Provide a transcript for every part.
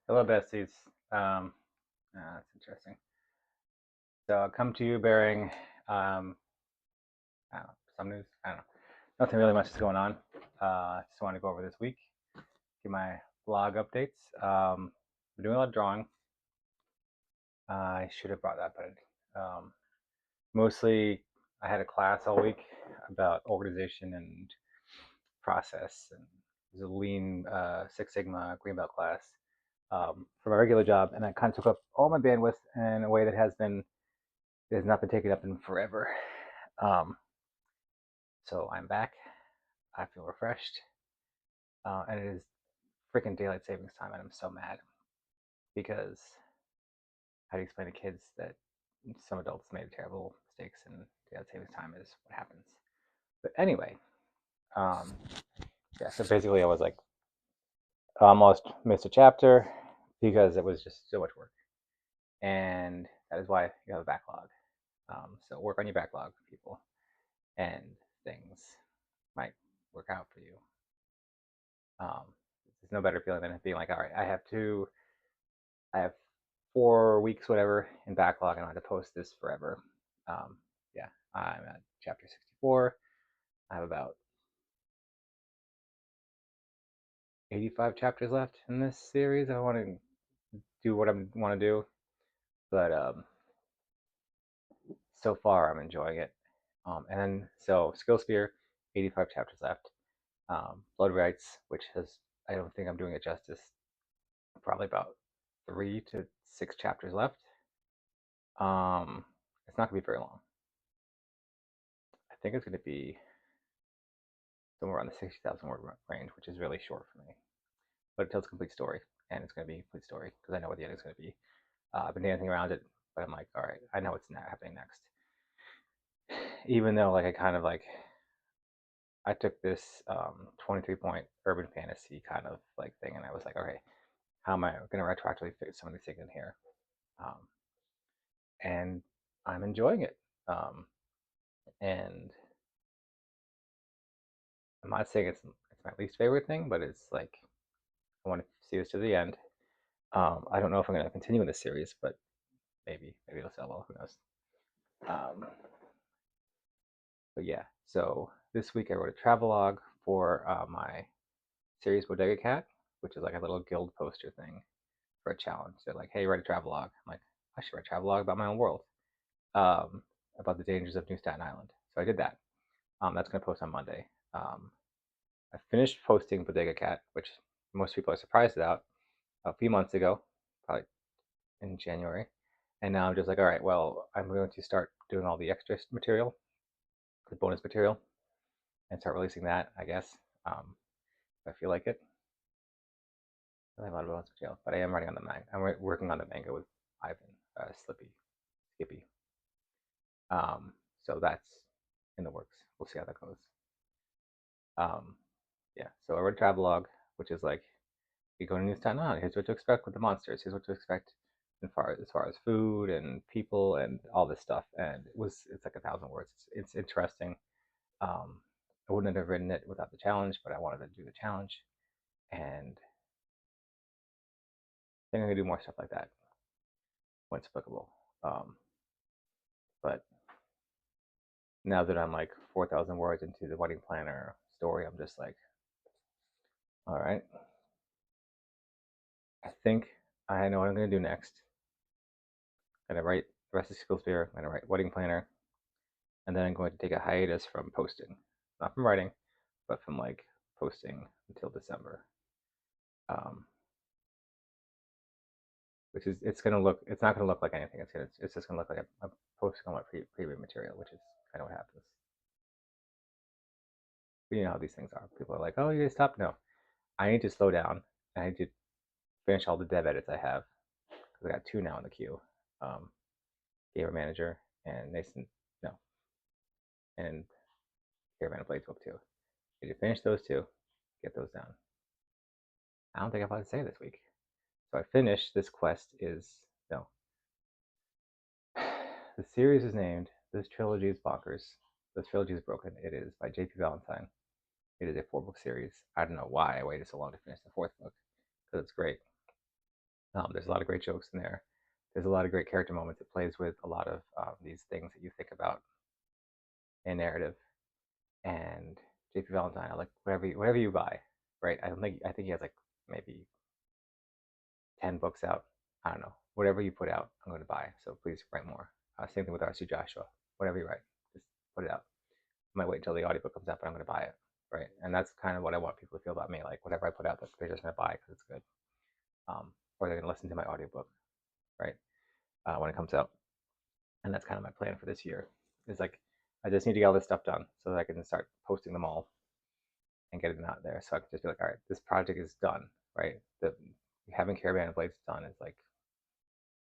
Hello, besties. That's interesting. So I come to you bearing, I don't know, some news. I don't know. Nothing really much is going on. Just want to go over this week, give my blog updates. Been doing a lot of drawing. I should have brought that, but mostly I had a class all week about organization and process, and it was a lean Six Sigma green belt class for my regular job, and that kind of took up all my bandwidth in a way that has not been taken up in forever. Um, so I'm back. I feel refreshed, and it is freaking daylight savings time, and I'm so mad because how do you explain to kids that some adults made terrible mistakes and daylight savings time is what happens? But anyway, um, yeah. So basically, I was like almost missed a chapter because it was just so much work, and that is why you have a backlog. So work on your backlog, people, and things might work out for you. There's no better feeling than being like, all right, I have 4 weeks, whatever, in backlog, and I have to post this forever. Um, yeah, I'm at chapter 64. I have about 85 chapters left in this series. I want to do what I want to do, but so far I'm enjoying it. And then so Skill Spear, 85 chapters left. Blood Rights, which I don't think I'm doing it justice. Probably about 3 to 6 chapters left. It's not gonna be very long. I think it's gonna be somewhere around the 60,000 word range, which is really short for me. But it tells a complete story, and it's gonna be a complete story because I know what the end is gonna be. I've been dancing around it, but I'm like, all right, I know what's happening next. Even though like I took this 23-point urban fantasy kind of like thing, and I was like, okay, how am I gonna retroactively fit some of these things in here? Um, and I'm enjoying it. And I'm not saying it's my least favorite thing, but it's like I want to see this to the end. I don't know if I'm going to continue in this series, but maybe it'll sell well. Who knows? Um, but yeah, so this week I wrote a travelogue for my series Bodega Cat, which is like a little guild poster thing for a challenge. They're like, hey, write a travelogue. I'm like, I should write a travelogue about my own world, about the dangers of New Staten Island. So I did that. That's going to post on Monday. I finished posting Bodega Cat, which most people are surprised about, a few months ago, probably in January. And now I'm just like, all right, well, I'm going to start doing all the extra material, the bonus material, and start releasing that, I guess, if I feel like it. I have a lot of bonus material, but I am writing on the manga. I'm working on the manga with Ivan, Skippy. So that's in the works. We'll see how that goes. Um, yeah, so I wrote a travelogue, which is like, you go to New Staten Island. Here's what to expect with the monsters. Here's what to expect as far as food and people and all this stuff. And it's like 1,000 words. It's interesting. I wouldn't have written it without the challenge, but I wanted to do the challenge, and I think I'm gonna do more stuff like that when it's applicable. Um, but now that I'm like 4,000 words into the wedding planner story, I'm just like, all right, I think I know what I'm gonna do next. I'm gonna write the rest of Skill Spear. I'm gonna write wedding planner, and then I'm going to take a hiatus from posting, not from writing, but from like posting until December. Um, which is it's not gonna look like anything. It's just gonna look like I'm posting on my preview material, which is kind of what happens. But you know how these things are. People are like, oh, you guys stop. No, I need to slow down. I need to finish all the dev edits I have because I got 2 now in the queue. Um, Gamer Manager and Nathan, no, and Caravan of Blades Book 2. I need to finish those 2, get those down. I don't think I've had to say this week. So I finished this quest is no. The series is named This Trilogy is Bonkers. This Trilogy is Broken. It is by J.P. Valentine. It is a 4-book series. I don't know why I waited so long to finish the 4th book because it's great. There's a lot of great jokes in there. There's a lot of great character moments. It plays with a lot of these things that you think about in narrative. And JP Valentine, I like whatever you buy, right? I think he has like maybe 10 books out. I don't know. Whatever you put out, I'm going to buy. So please write more. Same thing with R.C. Joshua. Whatever you write, just put it out. I might wait until the audiobook comes out, but I'm going to buy it, right? And that's kind of what I want people to feel about me. Like whatever I put out, that they're just going to buy because it's good, or they're going to listen to my audiobook, right? When it comes out. And that's kind of my plan for this year. Is like I just need to get all this stuff done so that I can start posting them all and getting them out there. So I can just be like, all right, this project is done, right? Having Caravan of Blades done is like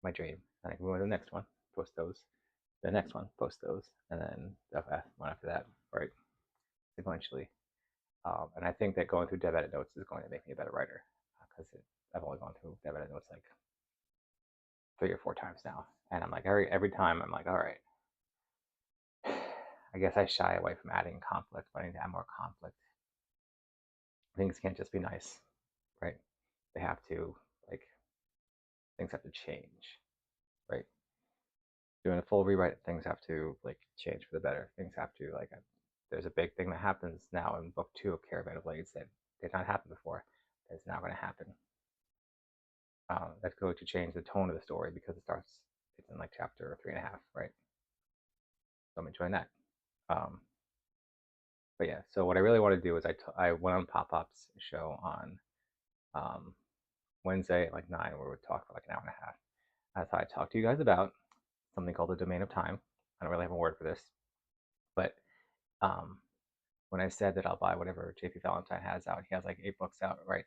my dream. And I can move on to the next one, post those, the next one, post those, and then the one after that, right? Sequentially. And I think that going through dev edit notes is going to make me a better writer because I've only gone through dev edit notes like 3 or 4 times now, and I'm like every time I'm like, all right, I guess I shy away from adding conflict, but I need to add more conflict. Things can't just be nice, right? They have to like things have to change, right? Doing a full rewrite, things have to like change for the better. Things have to like there's a big thing that happens now in book 2 of Caravan of Blades that did not happen before. That's now going to happen. That's going to change the tone of the story because it's in like chapter 3.5, right? So I'm enjoying that. But yeah, so what I really want to do is I went on Pop-Pop's show on Wednesday at like 9, where we talked for like an hour and a half. I thought I'd talk to you guys about something called the domain of time. I don't really have a word for this, but um, when I said that I'll buy whatever JP Valentine has out, he has like 8 books out, right?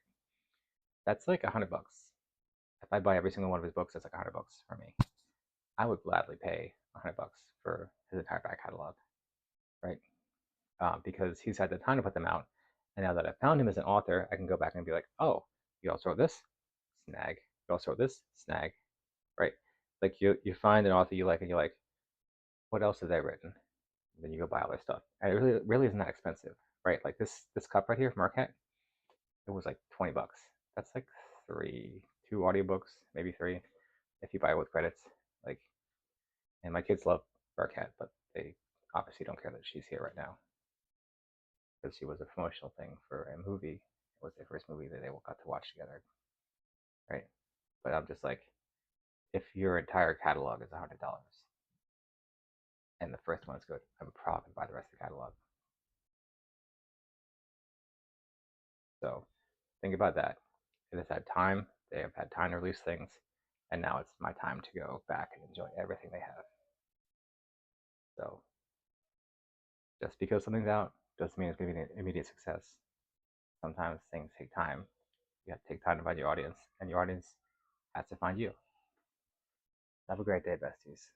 That's like $100. If I buy every single one of his books, that's like $100 for me. I would gladly pay $100 for his entire back catalog, right? Because he's had the time to put them out, and now that I've found him as an author, I can go back and be like, oh, you also wrote this, snag. You also wrote this, snag, right? Like you find an author you like, and you're like, what else have they written? And then you go buy all their stuff, and it really isn't that expensive, right? Like this cup right here from Marquette, it was like $20. That's like 2 audiobooks, maybe 3, if you buy it with credits. Like, and my kids love Marquette, but they obviously don't care that she's here right now because she was a promotional thing for a movie. It was their first movie that they got to watch together, right? But I'm just like, if your entire catalog is $100 and the first one is good, I'm probably gonna buy the rest of the catalog. So think about that. It has had time. They have had time to release things, and now it's my time to go back and enjoy everything they have. So just because something's out doesn't mean it's going to be an immediate success. Sometimes things take time. You have to take time to find your audience, and your audience has to find you. Have a great day, besties.